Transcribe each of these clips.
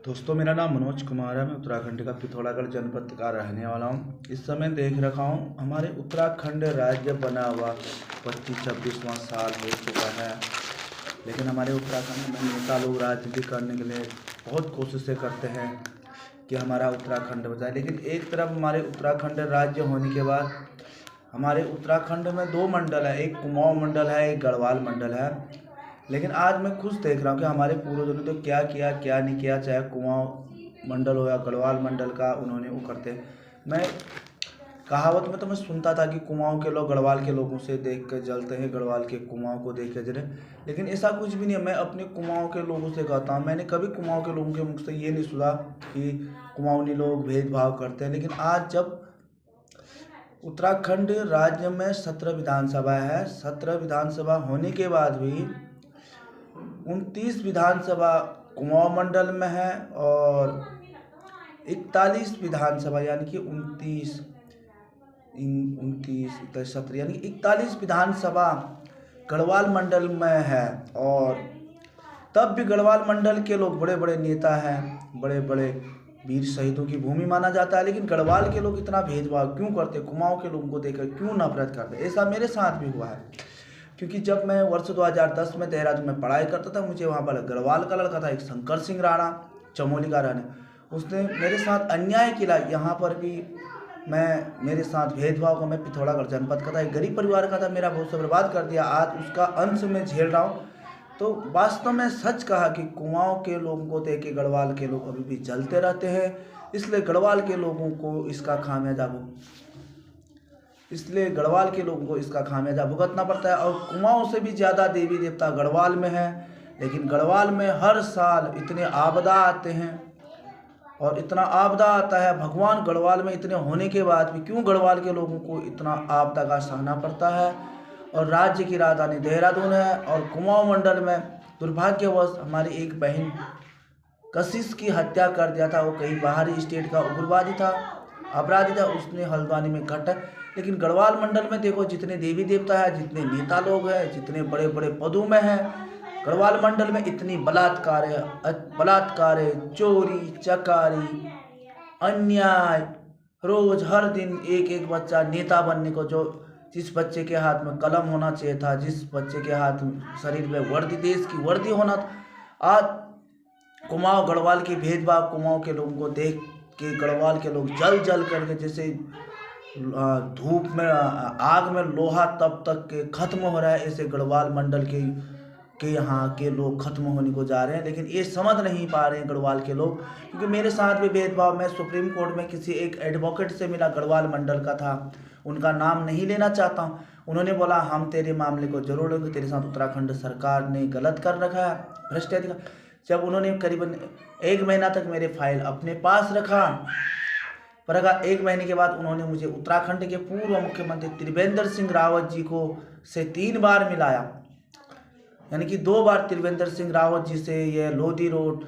दोस्तों, मेरा नाम मनोज कुमार है। मैं उत्तराखंड का पिथौरागढ़ जनपद का रहने वाला हूँ। इस समय देख रखा हूँ हमारे उत्तराखंड राज्य बना हुआ 25-26वां साल हो चुका है। लेकिन हमारे उत्तराखंड में नेता लोग राजनीति करने के लिए बहुत कोशिशें करते हैं कि हमारा उत्तराखंड हो जाए। लेकिन एक तरफ हमारे उत्तराखंड राज्य होने के बाद हमारे उत्तराखंड में दो मंडल है, एक कुमाऊं मंडल है, एक गढ़वाल मंडल है। लेकिन आज मैं खुद देख रहा हूँ कि हमारे पूर्वजों ने तो क्या किया क्या नहीं किया, चाहे कुमाऊं मंडल हो या गढ़वाल मंडल का उन्होंने वो करते। मैं कहावत में तो मैं सुनता था कि कुमाऊं के लोग गढ़वाल के लोगों से देख कर जलते हैं, गढ़वाल के कुमाऊं को देख कर जले। लेकिन ऐसा कुछ भी नहीं है। मैं अपने कुमाऊं के लोगों से कहता हूँ, मैंने कभी कुमाऊं के लोगों के मुख से ये नहीं सुना कि कुमाऊनी लोग भेदभाव करते हैं। लेकिन आज जब उत्तराखंड राज्य में 17 विधानसभा है, 17 विधानसभा होने के बाद भी 29 विधानसभा कुमाऊं मंडल में है और 41 विधानसभा यानी कि 17 यानी 41 विधानसभा गढ़वाल मंडल में है। और तब भी गढ़वाल मंडल के लोग बड़े बड़े नेता हैं, बड़े बड़े वीर शहीदों की भूमि माना जाता है। लेकिन गढ़वाल के लोग इतना भेदभाव क्यों करते, कुमाऊं के लोगों को देखकर क्यों नफरत करते? ऐसा मेरे साथ भी हुआ है। क्योंकि जब मैं वर्ष 2010 में देहरादून में पढ़ाई करता था, मुझे वहाँ पर गढ़वाल का लड़का था, एक शंकर सिंह राणा, चमोली का रहने, उसने मेरे साथ अन्याय किया। यहाँ पर भी मेरे साथ भेदभाव को, मैं पिथौरागढ़ जनपद का था, एक गरीब परिवार का था, मेरा बहुत से बर्बाद कर दिया। आज उसका अंश में झेल रहा हूँ। तो वास्तव में सच कहा कि कुमाऊं के लोगों को देख के गढ़वाल के लोग अभी भी जलते रहते हैं। इसलिए गढ़वाल के लोगों को इसका खामियाजा भुगतना पड़ता है। और कुमाऊं से भी ज़्यादा देवी देवता गढ़वाल में है। लेकिन गढ़वाल में हर साल इतने आपदा आते हैं और इतना आपदा आता है, भगवान गढ़वाल में इतने होने के बाद भी क्यों गढ़वाल के लोगों को इतना आपदा का सहना पड़ता है। और राज्य की राजधानी देहरादून है और कुमाऊं मंडल में दुर्भाग्यवश हमारी एक बहन कशिश की हत्या कर दिया था। वो कहीं बाहरी स्टेट का उग्रवादी था, अपराधी था, उसने हल्द्वानी में घटा। लेकिन गढ़वाल मंडल में देखो, जितने देवी देवता है, जितने नेता लोग हैं, जितने बड़े बड़े पदों में हैं, गढ़वाल मंडल में इतनी बलात्कार है, चोरी चकारी, अन्याय, रोज हर दिन एक एक बच्चा नेता बनने को, जिस बच्चे के हाथ में कलम होना चाहिए था, जिस बच्चे के हाथ में शरीर में वर्दी, देश की वर्दी होना था, आज कुमाऊं गढ़वाल की भेदभाव कुमाऊं के लोगों को देख के गढ़वाल के लोग जल जल करके जैसे धूप में आग में लोहा तब तक के खत्म हो रहा है, ऐसे गढ़वाल मंडल के यहाँ के लोग खत्म होने को जा रहे हैं। लेकिन ये समझ नहीं पा रहे हैं गढ़वाल के लोग। क्योंकि मेरे साथ भी भेदभाव, मैं सुप्रीम कोर्ट में किसी एक एडवोकेट से मिला, गढ़वाल मंडल का था, उनका नाम नहीं लेना चाहता हूँ। उन्होंने बोला हम तेरे मामले को जरूर लेंगे, तेरे साथ उत्तराखंड सरकार ने गलत कर रखा है, भ्रष्टाचार। जब उन्होंने करीबन 1 महीना तक मेरे फाइल अपने पास रखा, पर अगर 1 महीने के बाद उन्होंने मुझे उत्तराखंड के पूर्व मुख्यमंत्री त्रिवेंद्र सिंह रावत जी को से 3 बार मिलाया। यानी कि 2 बार त्रिवेंद्र सिंह रावत जी से ये लोधी रोड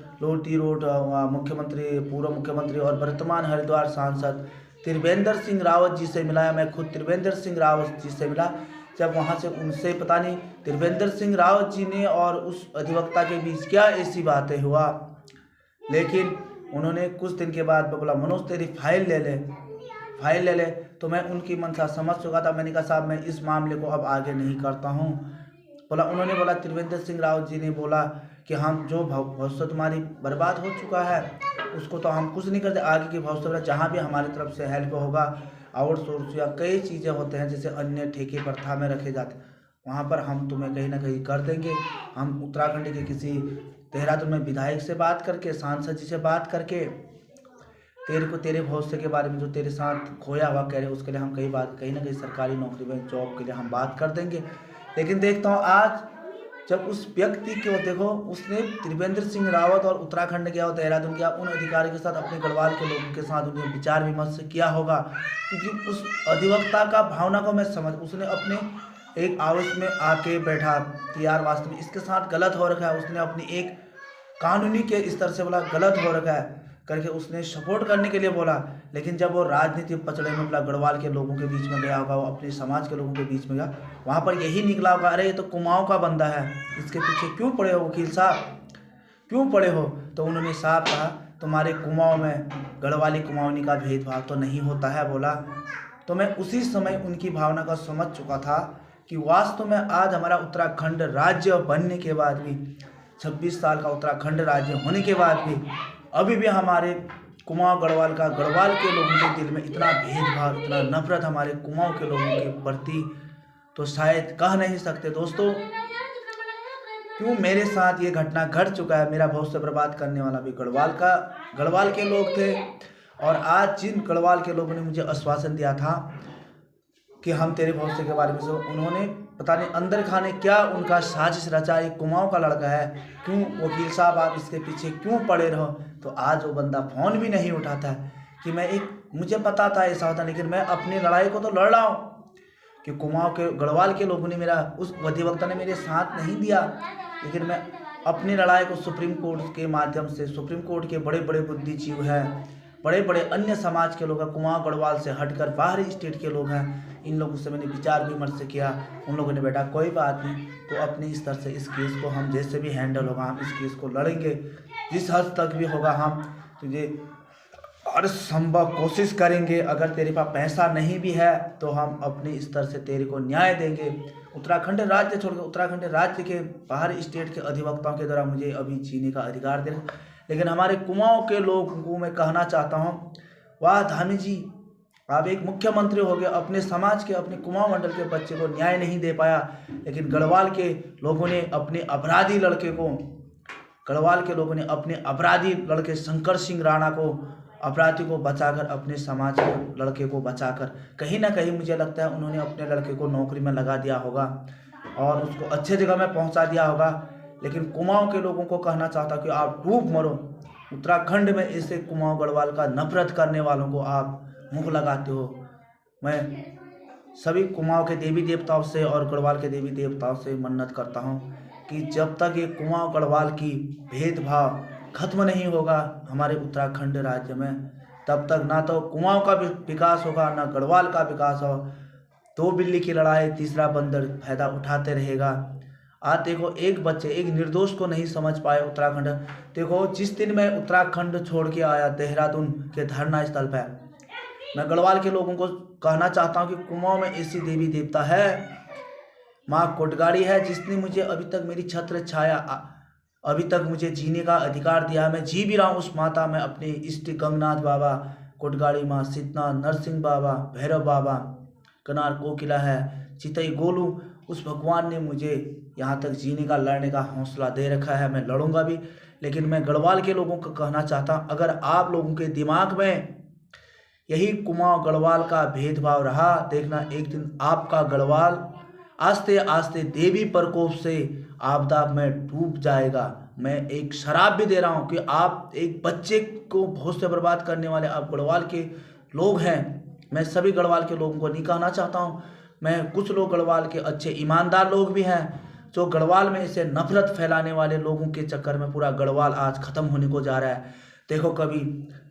मुख्यमंत्री, पूर्व मुख्यमंत्री और वर्तमान हरिद्वार सांसद त्रिवेंद्र सिंह रावत जी से मिलाया। मैं खुद त्रिवेंद्र सिंह रावत जी से मिला। जब वहाँ से उनसे पता नहीं त्रिवेंद्र सिंह रावत जी ने और उस अधिवक्ता के बीच क्या ऐसी बातें हुआ, लेकिन उन्होंने कुछ दिन के बाद बोला मनोज तेरी फाइल ले ले। तो मैं उनकी मंशा समझ चुका था। मैंने कहा साहब मैं इस मामले को अब आगे नहीं करता हूँ। उन्होंने बोला, त्रिवेंद्र सिंह रावत जी ने बोला कि हम जो भविष्य तुम्हारी बर्बाद हो चुका है उसको तो हम कुछ नहीं करते, आगे की भविष्य जहाँ भी हमारी तरफ से हेल्प होगा, आउटसोर्स या कई चीज़ें होते हैं जैसे अन्य ठेके प्रथा में रखे जाते, वहाँ पर हम तुम्हें कहीं ना कहीं कर देंगे। हम उत्तराखंड के किसी देहरादून में विधायक से बात करके, सांसद जी से बात करके तेरे भविष्य के बारे में जो तेरे साथ खोया हुआ कह रहे उसके लिए हम कहीं ना कहीं सरकारी नौकरी में जॉब के लिए हम बात कर देंगे। लेकिन देखता हूँ आज जब उस व्यक्ति को देखो, उसने त्रिवेंद्र सिंह रावत और उत्तराखंड गया और देहरादून गया, उन अधिकारी के साथ अपने गढ़वाल के लोगों के साथ उन्हें विचार विमर्श किया होगा। क्योंकि उस अधिवक्ता का भावना को मैं समझ, उसने अपने एक आवेश में आके बैठा कि यार वास्तव में इसके साथ गलत हो रखा है। उसने अपनी एक कानूनी के स्तर से बोला गलत हो रखा है करके उसने सपोर्ट करने के लिए बोला। लेकिन जब वो राजनीति पचड़े में बोला, गढ़वाल के लोगों के बीच में गया होगा, वो अपने समाज के लोगों के बीच में गया, वहाँ पर यही निकला होगा अरे ये तो कुमाऊं का बंदा है, इसके पीछे क्यों पड़े हो वकील साहब, क्यों पड़े हो? तो उन्होंने साफ कहा तुम्हारे कुमाऊं में गढ़वाली कुमाऊनी का भेदभाव तो नहीं होता है बोला। तो मैं उसी समय उनकी भावना को समझ चुका था कि वास्तव में आज हमारा उत्तराखंड राज्य बनने के बाद भी, 26 साल का उत्तराखंड राज्य होने के बाद भी अभी भी हमारे कुमाऊं गढ़वाल के लोगों के दिल में इतना भेदभाव, इतना नफरत हमारे कुमाऊं के लोगों के प्रति तो शायद कह नहीं सकते दोस्तों। क्यों मेरे साथ ये घटना घट चुका है। मेरा भविष्य बर्बाद करने वाला भी गढ़वाल के लोग थे। और आज जिन गढ़वाल के लोगों ने मुझे आश्वासन दिया था कि हम तेरे भविष्य के बारे में उन्होंने पता नहीं अंदर खाने क्या उनका साजिश रचा। एक कुमाऊं का लड़का है, क्यों वकील साहब आप इसके पीछे क्यों पड़े रहो। तो आज वो बंदा फ़ोन भी नहीं उठाता है कि मुझे पता था ऐसा होता, लेकिन मैं अपनी लड़ाई को तो लड़ रहा हूँ कि कुमाऊं के गढ़वाल के लोगों ने उस अधिवक्ता ने मेरे साथ नहीं दिया, लेकिन मैं अपनी लड़ाई को सुप्रीम कोर्ट के माध्यम से, सुप्रीम कोर्ट के बड़े बड़े बुद्धिजीवी हैं, बड़े बड़े अन्य समाज के लोग हैं, कुमाऊं गढ़वाल से हटकर बाहरी स्टेट के लोग हैं, इन लोगों से मैंने विचार विमर्श किया। उन लोगों ने बेटा कोई बात नहीं, तो अपनी स्तर से इस केस को हम जैसे भी हैंडल होगा हम इस केस को लड़ेंगे, जिस हद तक भी होगा हम तुझे हर संभव कोशिश करेंगे। अगर तेरे पास पैसा नहीं भी है तो हम अपने स्तर से तेरे को न्याय देंगे। उत्तराखंड राज्य छोड़कर उत्तराखंड राज्य के बाहरी स्टेट के अधिवक्ताओं के द्वारा मुझे अभी जीने का अधिकार दे। लेकिन हमारे कुमाऊं के लोगों को मैं कहना चाहता हूँ, वाह धामी जी, आप एक मुख्यमंत्री हो गए, अपने समाज के, अपने कुमाऊं मंडल के बच्चे को न्याय नहीं दे पाया, लेकिन गढ़वाल के लोगों ने अपने अपराधी लड़के शंकर सिंह राणा को, अपराधी को बचाकर, अपने समाज के लड़के को बचाकर, कहीं ना कहीं मुझे लगता है उन्होंने अपने लड़के को नौकरी में लगा दिया होगा और उसको अच्छे जगह में पहुंचा दिया होगा। लेकिन कुमाऊं के लोगों को कहना चाहता कि आप डूब मरो। उत्तराखंड में ऐसे कुमाऊं गढ़वाल का नफरत करने वालों को आप मुंह लगाते हो। मैं सभी कुमाऊं के देवी देवताओं से और गढ़वाल के देवी देवताओं से मन्नत करता हूं कि जब तक ये कुमाऊं गढ़वाल की भेदभाव खत्म नहीं होगा हमारे उत्तराखंड राज्य में, तब तक ना तो कुमाऊं का विकास होगा ना गढ़वाल का विकास हो। दो बिल्ली की लड़ाई तीसरा बंदर फायदा उठाते रहेगा। आज देखो एक बच्चे, एक निर्दोष को नहीं समझ पाए उत्तराखंड। देखो जिस दिन मैं उत्तराखंड छोड़ के आया देहरादून के धरना स्थल पर, मैं गढ़वाल के लोगों को कहना चाहता हूँ कि कुमाऊं में ऐसी देवी देवता है, माँ कोटगाड़ी है, जिसने मुझे अभी तक मेरी छत्र छाया, अभी तक मुझे जीने का अधिकार दिया। मैं जी भी रहा हूँ उस माता में, अपने इष्ट गंगनाथ बाबा, कोटगाड़ी माँ, सिद्धनाथ, नरसिंह बाबा, भैरव बाबा, कनार कोकिला है, चितई गोलू, उस भगवान ने मुझे यहाँ तक जीने का, लड़ने का हौसला दे रखा है। मैं लड़ूंगा भी। लेकिन मैं गढ़वाल के लोगों को कहना चाहता हूँ, अगर आप लोगों के दिमाग में यही कुमाऊं गढ़वाल का भेदभाव रहा, देखना एक दिन आपका गढ़वाल आस्ते आस्ते देवी प्रकोप से आपदा में डूब जाएगा। मैं एक शराब भी दे रहा हूँ कि आप एक बच्चे को बहुत से बर्बाद करने वाले आप गढ़वाल के लोग हैं। मैं सभी गढ़वाल के लोगों को नहीं कहना चाहता हूँ, मैं कुछ लोग गढ़वाल के अच्छे ईमानदार लोग भी हैं जो गढ़वाल में ऐसे नफरत फैलाने वाले लोगों के चक्कर में पूरा गढ़वाल आज खत्म होने को जा रहा है। देखो कभी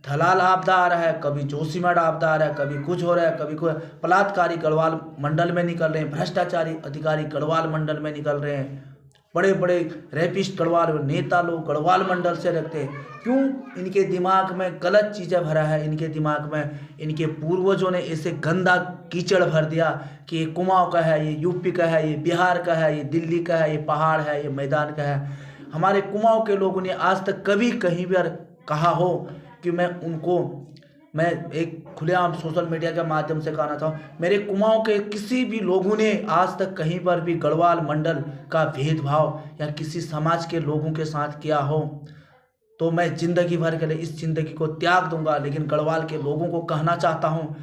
थलाल आपदा आ रहा है, कभी जोशीमठ आपदा आ रहा है, कभी कुछ हो रहा है, कभी कोई बलात्कारी गढ़वाल मंडल में निकल रहे हैं, भ्रष्टाचारी अधिकारी गढ़वाल मंडल में निकल रहे हैं, बड़े बड़े रेपिस्ट गढ़वाल नेता लोग गढ़वाल मंडल से रखते हैं। क्यों? इनके दिमाग में गलत चीज़ें भरा है। इनके दिमाग में इनके पूर्वजों ने ऐसे गंदा कीचड़ भर दिया कि ये कुमाऊं का है, ये यूपी का है, ये बिहार का है, ये दिल्ली का है, ये पहाड़ है, ये मैदान का है। हमारे कुमाऊं के लोगों ने आज तक कभी कहीं भी कहा हो कि मैं एक खुलेआम सोशल मीडिया के माध्यम से कहना चाहूँ, मेरे कुमाऊं के किसी भी लोगों ने आज तक कहीं पर भी गढ़वाल मंडल का भेदभाव या किसी समाज के लोगों के साथ किया हो तो मैं जिंदगी भर के लिए इस जिंदगी को त्याग दूंगा। लेकिन गढ़वाल के लोगों को कहना चाहता हूँ,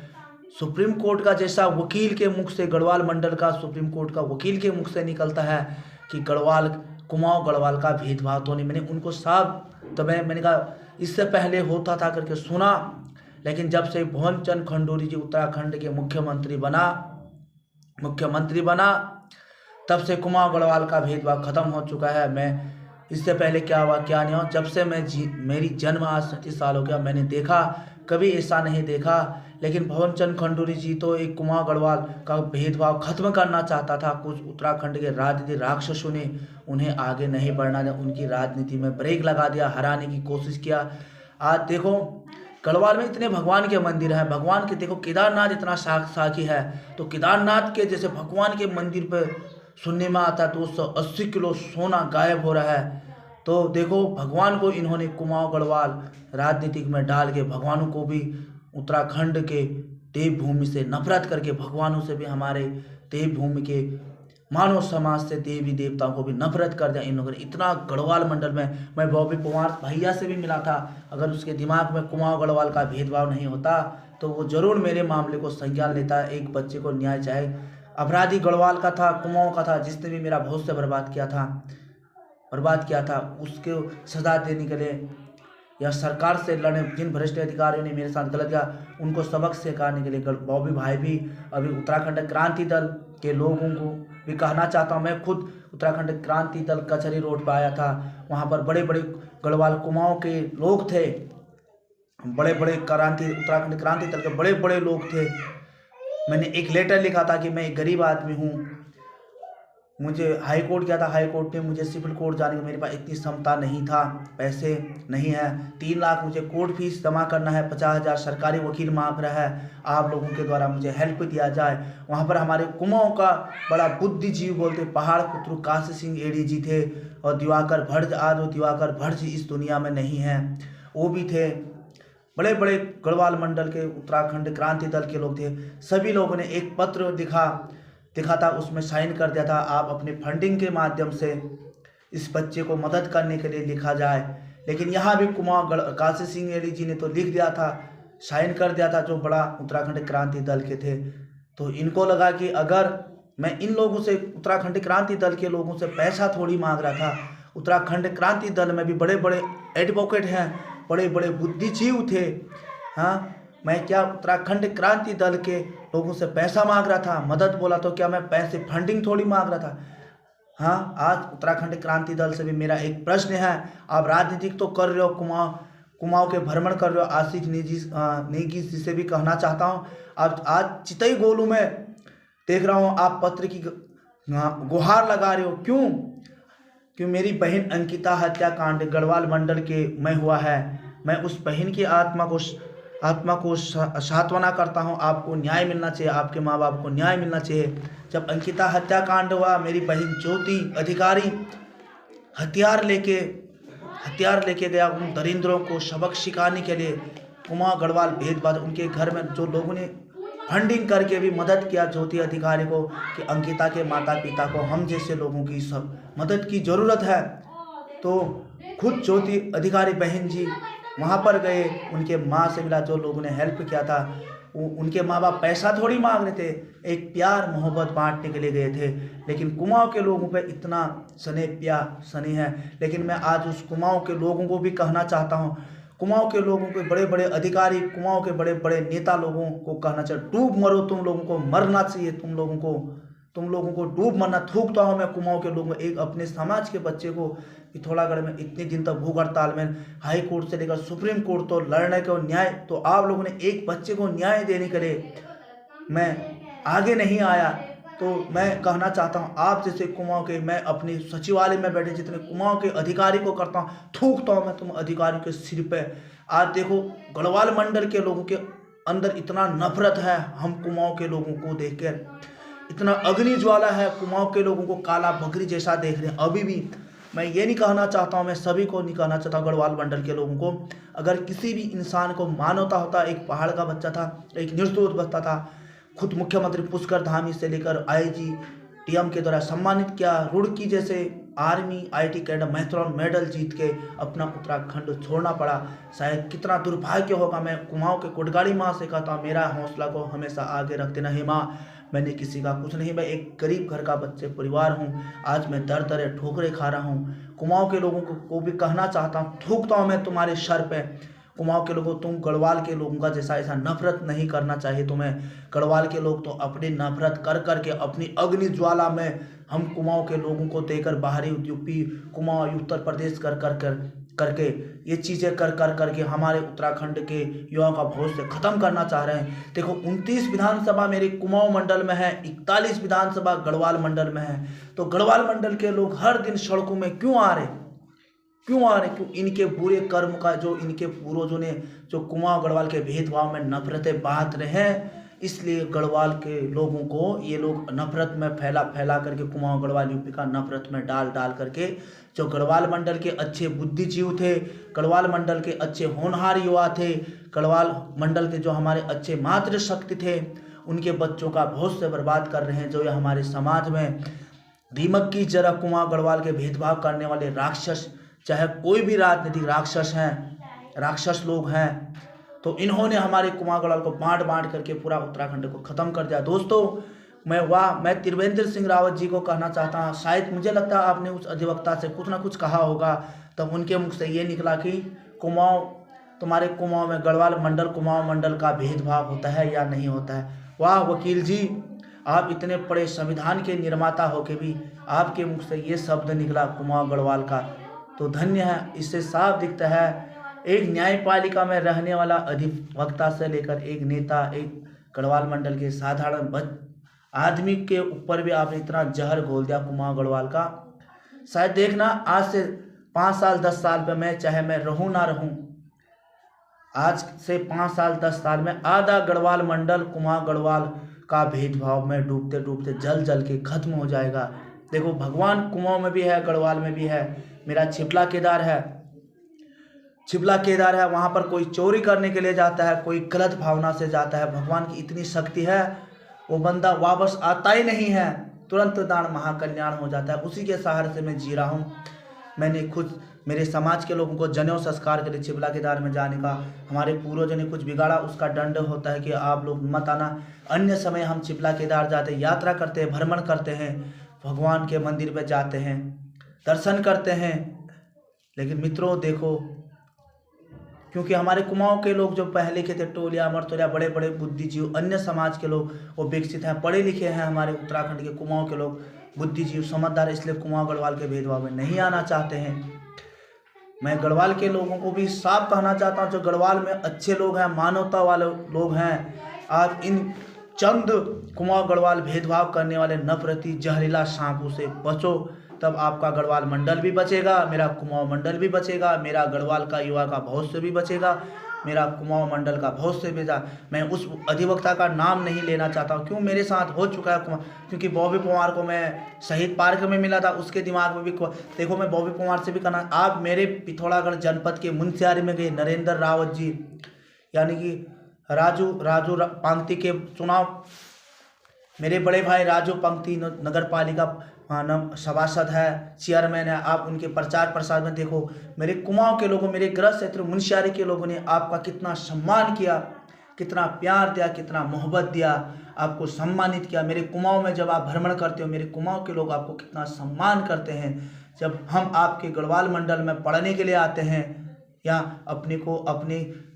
सुप्रीम कोर्ट का जैसा वकील के मुख से, गढ़वाल मंडल का सुप्रीम कोर्ट का वकील के मुख से निकलता है कि कुमाऊं गढ़वाल का भेदभाव तो नहीं, मैंने उनको साफ तो मैंने कहा इससे पहले होता था करके सुना, लेकिन जब से भुवन चंद खंडूरी जी उत्तराखंड के मुख्यमंत्री बना तब से कुमाऊं गढ़वाल का भेदभाव खत्म हो चुका है। मैं इससे पहले क्या हुआ क्या नहीं हुआ, जब से मेरी जन्म आज 37 साल हो गया, मैंने देखा कभी ऐसा नहीं देखा। लेकिन भुवन चंद खंडूरी जी तो एक कुमाऊं गढ़वाल का भेदभाव खत्म करना चाहता था। कुछ उत्तराखंड के राजनीति राक्षसों ने उन्हें आगे नहीं बढ़ना दिया, उनकी राजनीति में ब्रेक लगा दिया, हराने की कोशिश किया। आज देखो गढ़वाल में इतने भगवान के मंदिर हैं, भगवान के देखो केदारनाथ इतना साक्षी है, तो केदारनाथ के जैसे भगवान के मंदिर पे सुनने में आता है 280 किलो सोना गायब हो रहा है। तो देखो भगवान को इन्होंने कुमाऊं गढ़वाल राजनीतिक में डाल के भगवानों को भी उत्तराखंड के देवभूमि से नफरत करके, भगवानों से भी हमारे देवभूमि के मानव समाज से देवी देवताओं को भी नफरत कर दिया इन लोगों ने। इतना गढ़वाल मंडल में, मैं बॉबी पवार भैया से भी मिला था, अगर उसके दिमाग में कुमाऊं गढ़वाल का भेदभाव नहीं होता तो वो जरूर मेरे मामले को संज्ञान लेता। एक बच्चे को न्याय चाहे, अपराधी गढ़वाल का था, कुमाऊं का था, जिसने भी मेरा भविष्य बर्बाद किया था उसको सजा देने के लिए या सरकार से लड़ने, जिन भ्रष्ट अधिकारियों ने मेरे साथ गलत किया उनको सबक सिखाने के लिए बॉबी भाई भी अभी उत्तराखंड क्रांति दल के लोगों को भी कहना चाहता हूँ। मैं खुद उत्तराखंड क्रांति दल कचहरी रोड पर आया था, वहाँ पर बड़े बड़े गढ़वाल कुमाऊं के लोग थे, बड़े बड़े उत्तराखंड क्रांति दल के बड़े बड़े लोग थे। मैंने एक लेटर लिखा था कि मैं एक गरीब आदमी हूँ, मुझे हाई कोर्ट गया था, हाई कोर्ट ने मुझे सिविल कोर्ट जाने की, मेरे पास इतनी क्षमता नहीं था, पैसे नहीं है, 3 लाख मुझे कोर्ट फीस जमा करना है, 50,000 सरकारी वकील मांग रहा है, आप लोगों के द्वारा मुझे हेल्प दिया जाए। वहाँ पर हमारे कुमाऊं का बड़ा बुद्धिजीवी बोलते पहाड़ पुत्र काशी सिंह एडी जी थे, और दिवाकर भट्ट, आज वो दिवाकर भट्ट जी इस दुनिया में नहीं है, वो भी थे। बड़े बड़े गढ़वाल मंडल के उत्तराखंड क्रांति दल के लोग थे। सभी लोगों ने एक पत्र दिखा था, उसमें साइन कर दिया था आप अपने फंडिंग के माध्यम से इस बच्चे को मदद करने के लिए लिखा जाए। लेकिन यहाँ भी कुमाऊं काशी सिंह एडी जी ने तो लिख दिया था, साइन कर दिया था, जो बड़ा उत्तराखंड क्रांति दल के थे। तो इनको लगा कि अगर मैं इन लोगों से, उत्तराखंड क्रांति दल के लोगों से पैसा थोड़ी मांग रहा था, उत्तराखंड क्रांति दल में भी बड़े बड़े एडवोकेट हैं, बड़े बड़े बुद्धिजीवी थे। हाँ, मैं क्या उत्तराखंड क्रांति दल के लोगों से पैसा मांग रहा था, मदद बोला, तो क्या मैं पैसे फंडिंग थोड़ी मांग रहा था। हाँ, आज उत्तराखंड क्रांति दल से भी मेरा एक प्रश्न है, आप राजनीतिक तो कर रहे हो, कुमाऊं के भ्रमण कर रहे हो, आशीष नेगी जी से भी कहना चाहता हूँ, आप आज चितई गोलू में देख रहा हूँ आप पत्र की गुहार लगा रहे हो, क्यों मेरी बहन अंकिता हत्याकांड गढ़वाल मंडल के में हुआ है, मैं उस बहन की आत्मा को सांत्वना करता हूं, आपको न्याय मिलना चाहिए, आपके माँ बाप को न्याय मिलना चाहिए। जब अंकिता हत्याकांड हुआ, मेरी बहन ज्योति अधिकारी हथियार लेके गया उन दरिंद्रों को सबक सिखाने के लिए। कुमाऊं गढ़वाल भेदभाव, उनके घर में जो लोगों ने फंडिंग करके भी मदद किया ज्योति अधिकारी को, कि अंकिता के माता पिता को, हम जैसे लोगों की सब मदद की ज़रूरत है। तो खुद ज्योति अधिकारी बहन जी वहाँ पर गए, उनके माँ से मिला, जो लोगों ने हेल्प किया था, उनके माँ बाप पैसा थोड़ी मांग रहे थे, एक प्यार मोहब्बत बांटने के लिए गए थे। लेकिन कुमाऊं के लोगों पे इतना स्नेह है। लेकिन मैं आज उस कुमाऊं के लोगों को भी कहना चाहता हूँ, कुमाऊं के लोगों के बड़े बड़े अधिकारी, कुमाऊं के बड़े बड़े नेता लोगों को कहना चाहिए, डूब मरो, तुम लोगों को मरना चाहिए, तुम लोगों को डूब मरना। थूकता हूँ मैं कुमाऊं के लोगों, एक अपने समाज के बच्चे को पिथौरागढ़ में इतने दिन तक भूख हड़ताल में, हाई कोर्ट से लेकर सुप्रीम कोर्ट तो लड़ने को न्याय, तो आप लोगों ने एक बच्चे को न्याय देने के लिए मैं आगे नहीं आया। तो मैं कहना चाहता हूँ, आप जैसे कुमाऊं के, मैं अपने सचिवालय में बैठे जितने कुमाऊं के अधिकारी को करता हूँ, थूकता हूँ मैं तुम अधिकारियों के सिर पे। आज देखो गढ़वाल मंडल के लोगों के अंदर इतना नफरत है, हम कुमाऊं के लोगों को देखकर इतना अग्नि ज्वाला है, कुमाऊं के लोगों को काला बकरी जैसा देख रहे हैं अभी भी। मैं ये नहीं कहना चाहता हूँ, मैं सभी को नहीं कहना चाहता, गढ़वाल मंडल के लोगों को, अगर किसी भी इंसान को मानवता होता, एक पहाड़ का बच्चा था, एक निर्दोष बच्चा था, खुद मुख्यमंत्री पुष्कर धामी से लेकर आईजी टीएम के द्वारा सम्मानित किया, रुड़की जैसे आर्मी आईटी कैडर मैथ्रॉन मेडल जीत के अपना उत्तराखंड छोड़ना पड़ा। शायद कितना दुर्भाग्य होगा। मैं कुमाऊं के कोटगाड़ी माँ से कहता हूँ, मेरा हौसला को हमेशा आगे रख देना है माँ, मैंने किसी का कुछ नहीं, मैं एक गरीब घर का बच्चे परिवार हूँ, आज मैं दर दर ठोकरें खा रहा हूँ। कुमाऊं के लोगों को भी कहना चाहता हूँ, थूकता हूँ मैं तुम्हारे सर पे। कुमाऊं के लोगों, तुम गढ़वाल के लोगों का जैसा ऐसा नफरत नहीं करना चाहिए तुम्हें। गढ़वाल के लोग तो अपनी नफरत कर करके अपनी अग्नि ज्वाला में हम कुमाऊं के लोगों को देकर बाहरी यूपी, कुमाऊं, उत्तर प्रदेश करके ये चीज़ें करके हमारे उत्तराखंड के युवाओं का भविष्य खत्म करना चाह रहे हैं। देखो 29 विधानसभा मेरे कुमाऊं मंडल में है, 41 विधानसभा गढ़वाल मंडल में है। तो गढ़वाल मंडल के लोग हर दिन सड़कों में क्यों आ रहे? क्यों आ रहे? क्यों? इनके बुरे कर्म का, जो इनके पूर्वजों ने जो कुमाऊं गढ़वाल के भेदभाव में नफरतें बांट रहे हैं, इसलिए गढ़वाल के लोगों को ये लोग नफरत में फैला फैला करके, कुमाऊं गढ़वाल यूपी का नफरत में डाल डाल करके, जो गढ़वाल मंडल के अच्छे बुद्धिजीवी थे, गढ़वाल मंडल के अच्छे होनहार युवा थे, गढ़वाल मंडल के जो हमारे अच्छे मातृशक्ति थे, उनके बच्चों का भविष्य बर्बाद कर रहे हैं। जो ये हमारे समाज में दीमक की जरा कुमाऊं गढ़वाल के भेदभाव करने वाले राक्षस, चाहे कोई भी राजनीतिक राक्षस हैं, राक्षस लोग हैं, तो इन्होंने हमारे कुमाऊं गढ़वाल को बांट बांट करके पूरा उत्तराखंड को ख़त्म कर दिया। दोस्तों, मैं त्रिवेंद्र सिंह रावत जी को कहना चाहता हूँ, शायद मुझे लगता है आपने उस अधिवक्ता से कुछ ना कुछ कहा होगा, तब उनके मुख से ये निकला कि तुम्हारे कुमाऊं में, गढ़वाल मंडल कुमाऊं मंडल का भेदभाव होता है या नहीं होता है। वाह वकील जी, आप इतने बड़े संविधान के निर्माता होके भी आपके मुख से ये शब्द निकला कुमाऊं गढ़वाल का, तो धन्य है। इससे साफ दिखता है, एक न्यायपालिका में रहने वाला अधिवक्ता से लेकर एक नेता, एक गढ़वाल मंडल के साधारण आदमी के ऊपर भी आपने इतना जहर घोल दिया कुमाऊं गढ़वाल का। शायद देखना, आज से 5 साल 10 साल पे मैं, चाहे मैं रहूं ना रहूं, आज से 5 साल 10 साल में आधा गढ़वाल मंडल कुमाऊं गढ़वाल का भेदभाव में डूबते डूबते जल जल के खत्म हो जाएगा। देखो, भगवान कुमाऊं में भी है, गढ़वाल में भी है। मेरा छिपला केदार है, छिपला केदार है, वहाँ पर कोई चोरी करने के लिए जाता है, कोई गलत भावना से जाता है, भगवान की इतनी शक्ति है, वो बंदा वापस आता ही नहीं है, तुरंत दान महाकल्याण हो जाता है। उसी के सहारे से मैं जी रहा हूँ। मैंने खुद मेरे समाज के लोगों को जनेऊ संस्कार के लिए छिपला केदार में जाने का, हमारे पूर्वजों ने कुछ बिगाड़ा, उसका दंड होता है कि आप लोग मत आना। अन्य समय हम छिपला केदार जाते, यात्रा करते हैं, भ्रमण करते हैं, भगवान के मंदिर में जाते हैं, दर्शन करते हैं। लेकिन मित्रों देखो, क्योंकि हमारे कुमाऊं के लोग जो पहले के थे, टोलिया मरतोलिया, बड़े बड़े बुद्धिजीवी, अन्य समाज के लोग, वो विकसित हैं, पढ़े लिखे हैं। हमारे उत्तराखंड के कुमाऊं के लोग बुद्धिजीवी, समझदार, इसलिए कुमाऊं गढ़वाल के भेदभाव में नहीं आना चाहते हैं। मैं गढ़वाल के लोगों को भी साफ कहना चाहता हूँ, जो गढ़वाल में अच्छे लोग हैं, मानवता वाले लोग हैं, आप इन चंद कुमाऊं गढ़वाल भेदभाव करने वाले नफरती जहरीला सांपों से बचो, तब आपका गढ़वाल मंडल भी बचेगा, मेरा कुमाऊं मंडल भी बचेगा, मेरा गढ़वाल का युवा का भविष्य भी बचेगा, मेरा कुमाऊं मंडल का भविष्य भी। मैं उस अधिवक्ता का नाम नहीं लेना चाहता हूँ, क्यों, मेरे साथ हो चुका है। क्योंकि बॉबी पवार को मैं शहीद पार्क में मिला था, उसके दिमाग में भी देखो, मैं बॉबी पवार से भी कहना, आप मेरे पिथौरागढ़ जनपद के मुंशियारी में गए, नरेंद्र रावत जी, यानी कि राजू पंक्ति के चुनाव, मेरे बड़े भाई राजू पंक्ति नगर पालिका सभासद है, चेयरमैन है, आप उनके प्रचार प्रसार में देखो, मेरे कुमाऊं के लोगों, मेरे गृह क्षेत्र मुंशियारी के लोगों ने आपका कितना सम्मान किया, कितना प्यार दिया, कितना मोहब्बत दिया, आपको सम्मानित किया। मेरे कुमाऊं में जब आप भ्रमण करते हो, मेरे कुमाऊं के लोग आपको कितना सम्मान करते हैं। जब हम आपके गढ़वाल मंडल में पढ़ने के लिए आते हैं या अपनी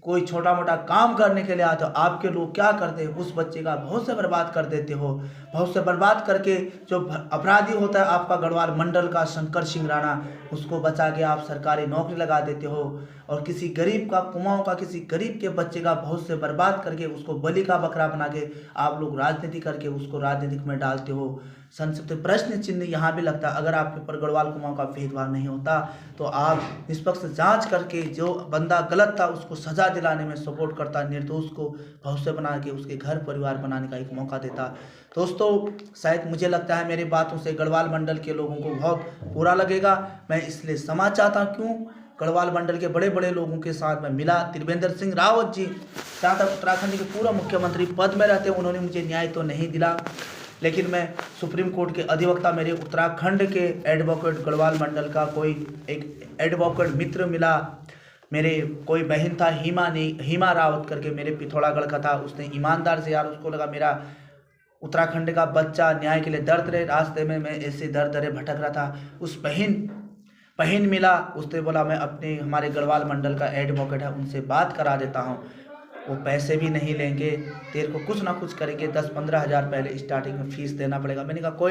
कोई छोटा मोटा काम करने के लिए आते हो, आपके लोग क्या करते हैं, उस बच्चे का भविष्य बर्बाद कर देते हो। भविष्य बर्बाद करके जो अपराधी होता है आपका गढ़वाल मंडल का शंकर सिंह राणा, उसको बचा के आप सरकारी नौकरी लगा देते हो, और किसी गरीब का, कुमाऊं का किसी गरीब के बच्चे का भविष्य बर्बाद करके उसको बलि का बकरा बना के आप लोग राजनीति करके उसको राजनीतिक में डालते हो। संक्षिप्त प्रश्न चिन्ह यहाँ भी लगता है। अगर आपके ऊपर गढ़वाल कुमाऊं का भेदभाव नहीं होता तो आप निष्पक्ष जांच करके जो बंदा गलत था उसको सजा दिलाने में सपोर्ट करता, निर्दोष को भविष्य बना के उसके घर परिवार बनाने का एक मौका देता। दोस्तों, शायद मुझे लगता है मेरी बातों से गढ़वाल मंडल के लोगों को बहुत बुरा लगेगा, मैं इसलिए क्षमा चाहता हूँ। क्यों, गढ़वाल मंडल के बड़े बड़े लोगों के साथ मैं मिला। त्रिवेंद्र सिंह रावत जी जहाँ तक उत्तराखंड के पूर्व मुख्यमंत्री पद में रहते, उन्होंने मुझे न्याय तो नहीं दिला, लेकिन मैं सुप्रीम कोर्ट के अधिवक्ता, मेरे उत्तराखंड के एडवोकेट, गढ़वाल मंडल का कोई एक एडवोकेट मित्र मिला, मेरे कोई बहन था हीमा रावत करके, मेरे पिथौरागढ़ का था, उसने ईमानदार से, यार उसको लगा मेरा उत्तराखंड का बच्चा न्याय के लिए दर्द रहे, रास्ते में मैं ऐसे दर दरे भटक रहा था, उस बहन मिला, उसने बोला मैं हमारे गढ़वाल मंडल का एडवोकेट है, उनसे बात करा देता हूँ, वो पैसे भी नहीं लेंगे, तेरे को कुछ ना कुछ करेंगे, 10-15 हज़ार पहले स्टार्टिंग में फीस देना पड़ेगा। मैंने कहा कोई